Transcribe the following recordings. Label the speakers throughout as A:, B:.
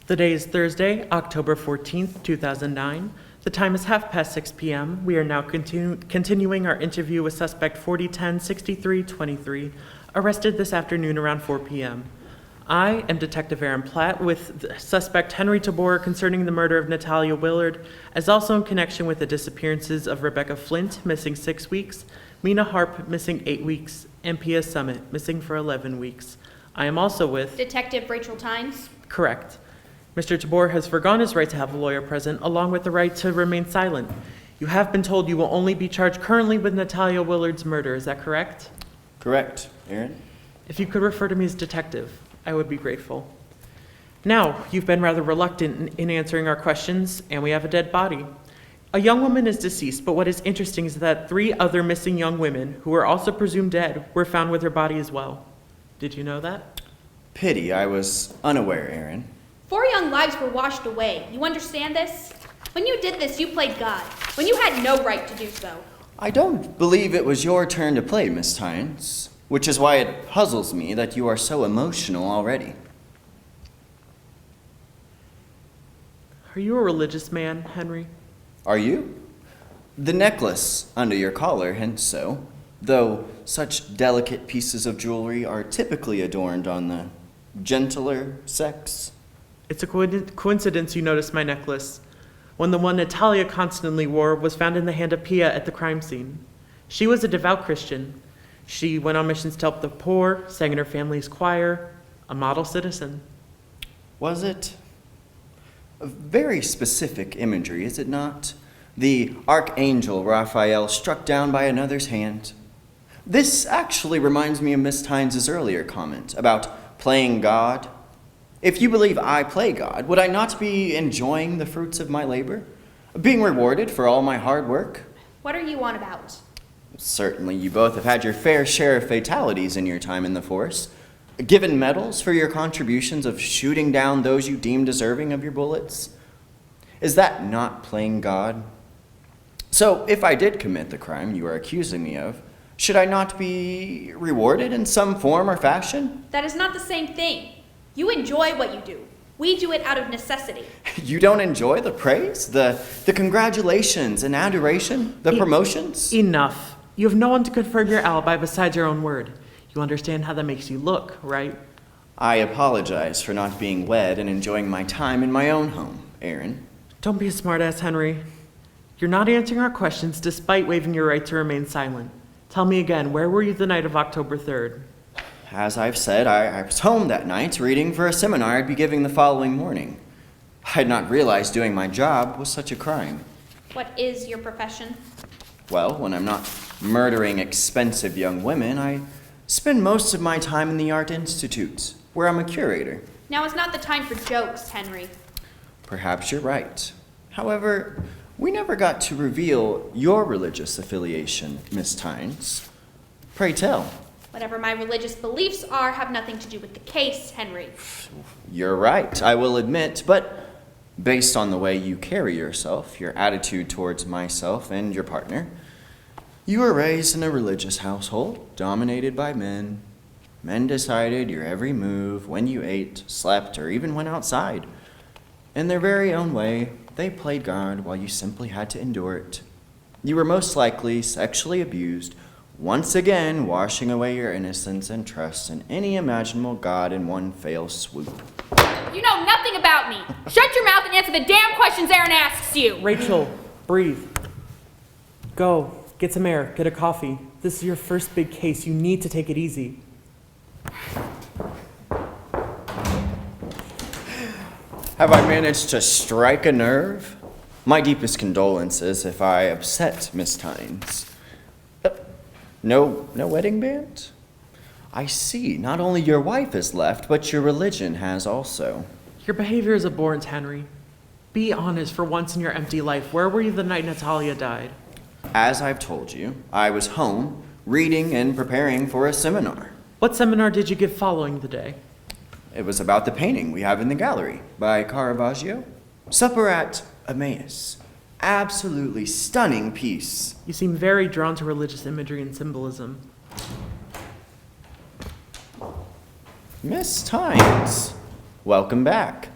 A: The day is Thursday, October 14th, 2009. The time is 6:30 p.m. We are now continuing our interview with suspect 4010-6323, arrested this afternoon around 4 p.m. I am Detective Aaron Platt with the suspect Henry Taborer concerning the murder of Natalia Willard, as also in connection with the disappearances of Rebecca Flint, missing 6 weeks, Mina Harp, missing 8 weeks, and Pia Summit, missing for 11 weeks. I am also with
B: Detective Rachael Tine.
A: Correct. Mr. Taborer has forgone his right to have a lawyer present, along with the right to remain silent. You have been told you will only be charged currently with Natalia Willard's murder. Is that correct?
C: Correct, Aaron.
A: If you could refer to me as detective, I would be grateful. Now, you've been rather reluctant in answering our questions, and we have a dead body. A young woman is deceased, but what is interesting is that 3 other missing young women, who are also presumed dead, were found with her body as well. Did you know that?
C: Pity, I was unaware, Aaron.
B: 4 young lives were washed away. You understand this? When you did this, you played God, when you had no right to do so.
C: I don't believe it was your turn to play, Miss Tynes, which is why it puzzles me that you are so emotional already.
A: Are you a religious man, Henry?
C: Are you? The necklace under your collar hints so, though such delicate pieces of jewelry are typically adorned on the gentler sex.
A: It's a coincidence you noticed my necklace, when the one Natalia constantly wore was found in the hand of Pia at the crime scene. She was a devout Christian. She went on missions to help the poor, sang in her family's choir, a model citizen.
C: Was it? A very specific imagery, is it not? The archangel Raphael struck down by another's hand. This actually reminds me of Miss Tynes' earlier comment about playing God. If you believe I play God, would I not be enjoying the fruits of my labor? Being rewarded for all my hard work?
B: What are you on about?
C: Certainly, you both have had your fair share of fatalities in your time in the force. Given medals for your contributions of shooting down those you deem deserving of your bullets. Is that not playing God? So, if I did commit the crime you are accusing me of, should I not be rewarded in some form or fashion?
B: That is not the same thing. You enjoy what you do. We do it out of necessity.
C: You don't enjoy the praise, the congratulations and adoration, the promotions?
A: Enough. You have no one to confirm your alibi besides your own word. You understand how that makes you look, right?
C: I apologize for not being wed and enjoying my time in my own home, Aaron.
A: Don't be a smartass, Henry. You're not answering our questions despite waiving your right to remain silent. Tell me again, where were you the night of October 3rd?
C: As I've said, I was home that night reading for a seminar I'd be giving the following morning. I had not realized doing my job was such a crime.
B: What is your profession?
C: Well, when I'm not murdering expensive young women, I spend most of my time in the Art Institute, where I'm a curator.
B: Now is not the time for jokes, Henry.
C: Perhaps you're right. However, we never got to reveal your religious affiliation, Miss Tynes. Pray tell.
B: Whatever my religious beliefs are have nothing to do with the case, Henry.
C: You're right, I will admit, but based on the way you carry yourself, your attitude towards myself and your partner, you were raised in a religious household dominated by men. Men decided your every move, when you ate, slept, or even went outside. In their very own way, they played God while you simply had to endure it. You were most likely sexually abused, once again washing away your innocence and trust in any imaginable God in one fell swoop.
B: You know nothing about me. Shut your mouth and answer the damn questions Aaron asks you.
A: Rachael, breathe. Go, get some air, get a coffee. This is your first big case. You need to take it easy.
C: Have I managed to strike a nerve? My deepest condolences if I upset Miss Tynes. No wedding band? I see. Not only your wife has left, but your religion has also.
A: Your behavior is abhorrent, Henry. Be honest for once in your empty life. Where were you the night Natalia died?
C: As I've told you, I was home, reading and preparing for a seminar.
A: What seminar did you give following the day?
C: It was about the painting we have in the gallery by Caravaggio. Supper at Emmaus. Absolutely stunning piece.
A: You seem very drawn to religious imagery and symbolism.
C: Miss Tynes, welcome back.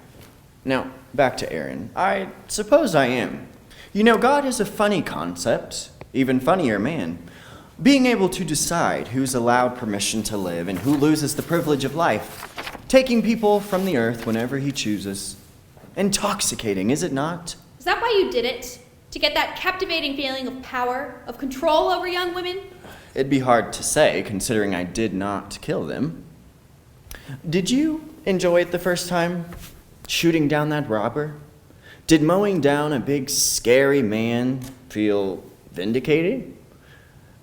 C: Now, back to Aaron. I suppose I am. You know, God is a funny concept, even funnier man. Being able to decide who's allowed permission to live and who loses the privilege of life. Taking people from the earth whenever he chooses. Intoxicating, is it not?
B: Is that why you did it? To get that captivating feeling of power, of control over young women?
C: It'd be hard to say, considering I did not kill them. Did you enjoy it the first time? Shooting down that robber? Did mowing down a big, scary man feel vindicated?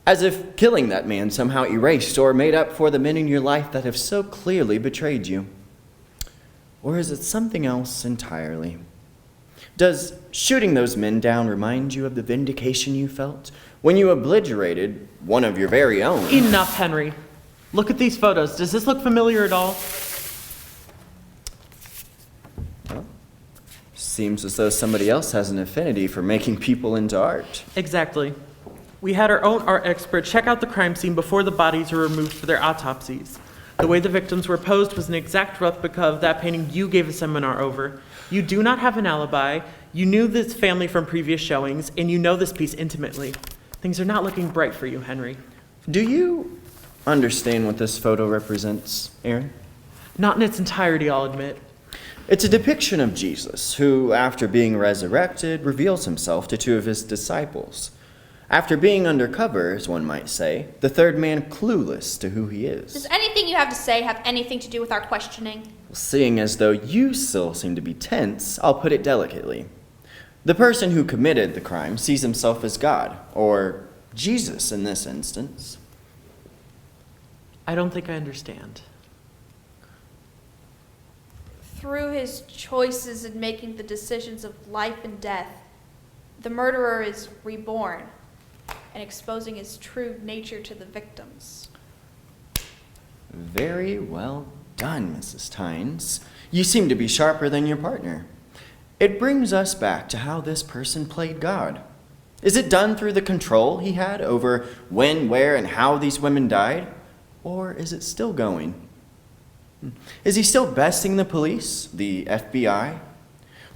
C: As if killing that man somehow erased or made up for the men in your life that have so clearly betrayed you? Or is it something else entirely? Does shooting those men down remind you of the vindication you felt when you obliterated one of your very own?
A: Enough, Henry. Look at these photos. Does this look familiar at all?
C: Well, seems as though somebody else has an affinity for making people into art.
A: Exactly. We had our own art expert check out the crime scene before the bodies were removed for their autopsies. The way the victims were posed was an exact replica of that painting you gave a seminar over. You do not have an alibi, you knew this family from previous showings, and you know this piece intimately. Things are not looking bright for you, Henry.
C: Do you understand what this photo represents, Aaron?
A: Not in its entirety, I'll admit.
C: It's a depiction of Jesus, who, after being resurrected, reveals himself to two of his disciples. After being undercover, as one might say, the third man clueless to who he is.
B: Does anything you have to say have anything to do with our questioning?
C: Seeing as though you still seem to be tense, I'll put it delicately. The person who committed the crime sees himself as God, or Jesus in this instance.
A: I don't think I understand.
B: Through his choices in making the decisions of life and death, the murderer is reborn and exposing his true nature to the victims.
C: Very well done, Mrs. Tines. You seem to be sharper than your partner. It brings us back to how this person played God. Is it done through the control he had over when, where, and how these women died? Or is it still going? Is he still besting the police, the FBI?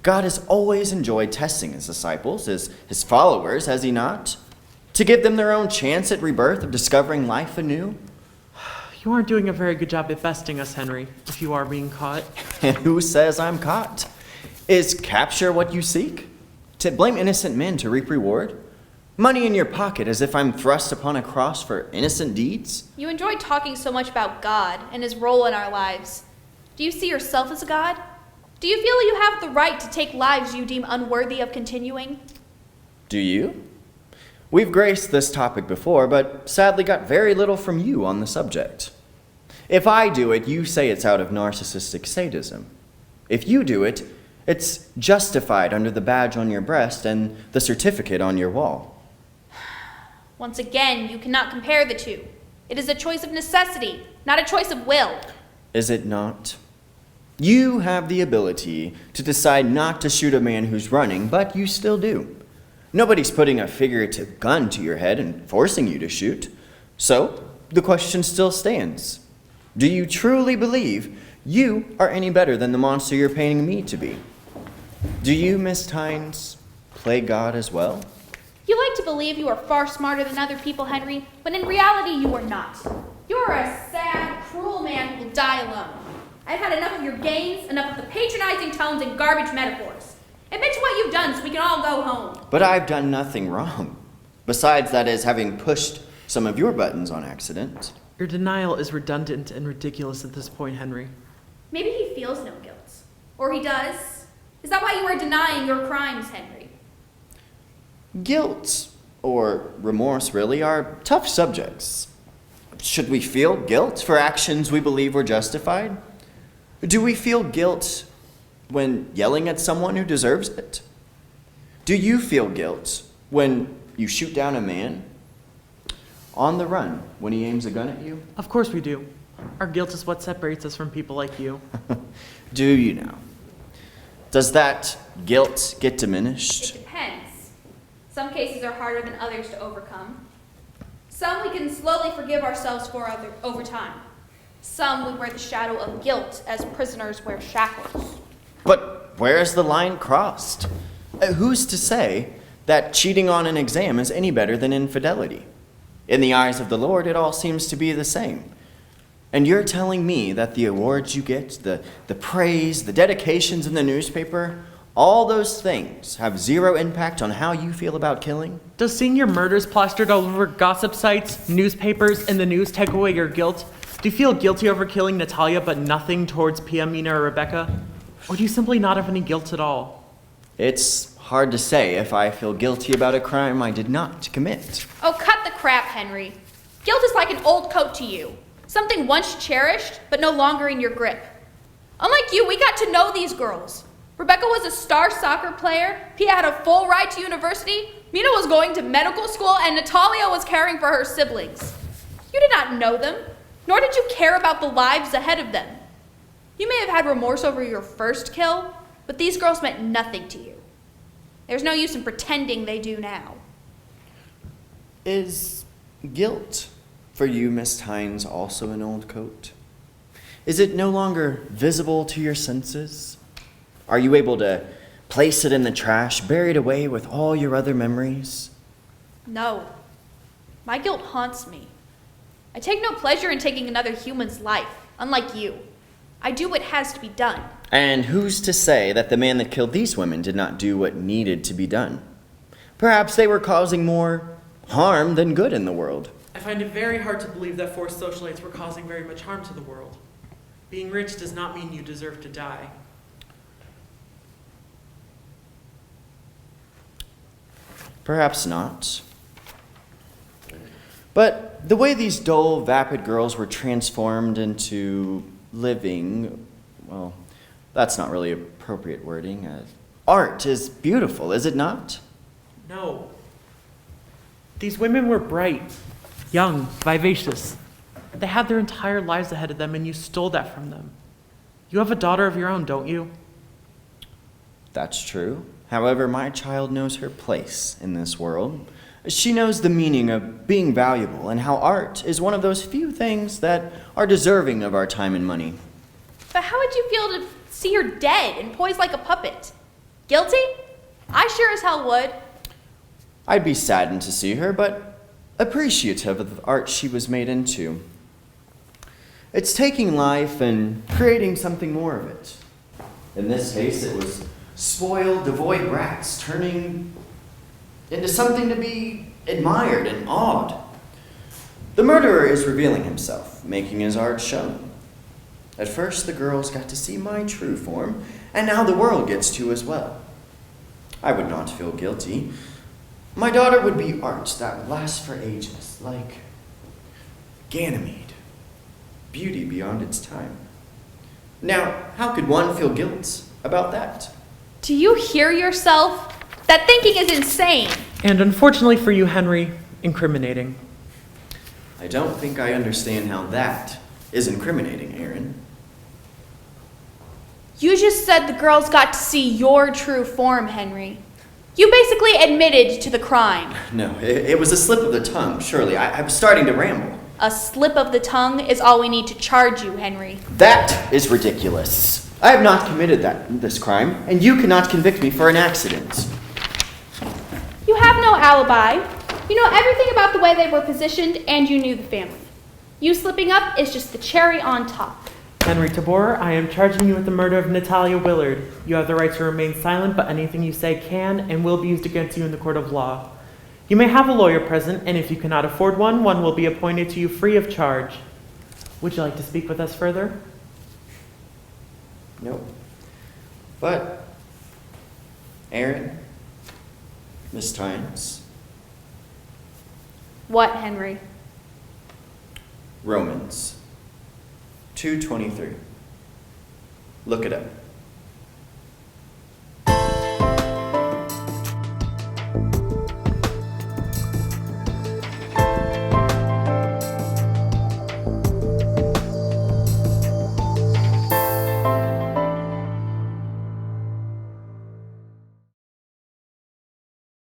C: God has always enjoyed testing his disciples, his followers, has he not? To give them their own chance at rebirth, of discovering life anew?
A: You aren't doing a very good job at besting us, Henry, if you are being caught.
C: And who says I'm caught? Is capture what you seek? To blame innocent men to reap reward? Money in your pocket as if I'm thrust upon a cross for innocent deeds?
B: You enjoy talking so much about God and his role in our lives. Do you see yourself as a God? Do you feel you have the right to take lives you deem unworthy of continuing?
C: Do you? We've graced this topic before, but sadly got very little from you on the subject. If I do it, you say it's out of narcissistic sadism. If you do it, it's justified under the badge on your breast and the certificate on your wall.
B: Once again, you cannot compare the two. It is a choice of necessity, not a choice of will.
C: Is it not? You have the ability to decide not to shoot a man who's running, but you still do. Nobody's putting a figurative gun to your head and forcing you to shoot. So, the question still stands. Do you truly believe you are any better than the monster you're painting me to be? Do you, Miss Tines, play God as well?
B: You like to believe you are far smarter than other people, Henry, when in reality you are not. You are a sad, cruel man who will die alone. I've had enough of your games, enough of the patronizing tones and garbage metaphors. Admit to what you've done so we can all go home.
C: But I've done nothing wrong. Besides, that is, having pushed some of your buttons on accident.
A: Your denial is redundant and ridiculous at this point, Henry.
B: Maybe he feels no guilt. Or he does. Is that why you are denying your crimes, Henry?
C: Guilt, or remorse really, are tough subjects. Should we feel guilt for actions we believe were justified? Do we feel guilt when yelling at someone who deserves it? Do you feel guilt when you shoot down a man on the run when he aims a gun at you?
A: Of course we do. Our guilt is what separates us from people like you.
C: Do you now? Does that guilt get diminished?
B: It depends. Some cases are harder than others to overcome. Some we can slowly forgive ourselves for over time. Some we wear the shadow of guilt as prisoners wear shackles.
C: But where is the line crossed? Who's to say that cheating on an exam is any better than infidelity? In the eyes of the Lord, it all seems to be the same. And you're telling me that the awards you get, the praise, the dedications in the newspaper, all those things have zero impact on how you feel about killing?
A: Does seeing your murders plastered all over gossip sites, newspapers, and the news take away your guilt? Do you feel guilty over killing Natalia but nothing towards Pia, Mina, or Rebecca? Or do you simply not have any guilt at all?
C: It's hard to say if I feel guilty about a crime I did not commit.
B: Oh, cut the crap, Henry. Guilt is like an old coat to you. Something once cherished, but no longer in your grip. Unlike you, we got to know these girls. Rebecca was a star soccer player, Pia had a full ride to university, Mina was going to medical school, and Natalia was caring for her siblings. You did not know them, nor did you care about the lives ahead of them. You may have had remorse over your first kill, but these girls meant nothing to you. There's no use in pretending they do now.
C: Is guilt for you, Miss Tines, also an old coat? Is it no longer visible to your senses? Are you able to place it in the trash, buried away with all your other memories?
B: No. My guilt haunts me. I take no pleasure in taking another human's life, unlike you. I do what has to be done.
C: And who's to say that the man that killed these women did not do what needed to be done? Perhaps they were causing more harm than good in the world.
A: I find it very hard to believe that forced socialites were causing very much harm to the world. Being rich does not mean you deserve to die.
C: Perhaps not. But the way these dull, vapid girls were transformed into living, well, that's not really appropriate wording. Art is beautiful, is it not?
A: No. These women were bright, young, vivacious. They had their entire lives ahead of them, and you stole that from them. You have a daughter of your own, don't you?
C: That's true. However, my child knows her place in this world. She knows the meaning of being valuable and how art is one of those few things that are deserving of our time and money.
B: But how would you feel to see her dead and poised like a puppet? Guilty? I sure as hell would.
C: I'd be saddened to see her, but appreciative of the art she was made into. It's taking life and creating something more of it. In this case, it was spoiled, devoid brats turning into something to be admired and awed. The murderer is revealing himself, making his art shown. At first, the girls got to see my true form, and now the world gets to as well. I would not feel guilty. My daughter would be art that would last for ages, like Ganymede, beauty beyond its time. Now, how could one feel guilt about that?
B: Do you hear yourself? That thinking is insane.
A: And unfortunately for you, Henry, incriminating.
C: I don't think I understand how that is incriminating, Aaron.
B: You just said the girls got to see your true form, Henry. You basically admitted to the crime.
C: No, it was a slip of the tongue, surely. I was starting to ramble.
B: A slip of the tongue is all we need to charge you, Henry.
C: That is ridiculous. I have not committed this crime, and you cannot convict me for an accident.
B: You have no alibi. You know everything about the way they were positioned, and you knew the family. You slipping up is just the cherry on top.
A: Henry Taborer, I am charging you with the murder of Natalia Willard. You have the right to remain silent, but anything you say can and will be used against you in the court of law. You may have a lawyer present, and if you cannot afford one, one will be appointed to you free of charge. Would you like to speak with us further?
C: Nope. But, Aaron, Miss Tines,
B: What, Henry?
C: Romans 2:23. Look it up.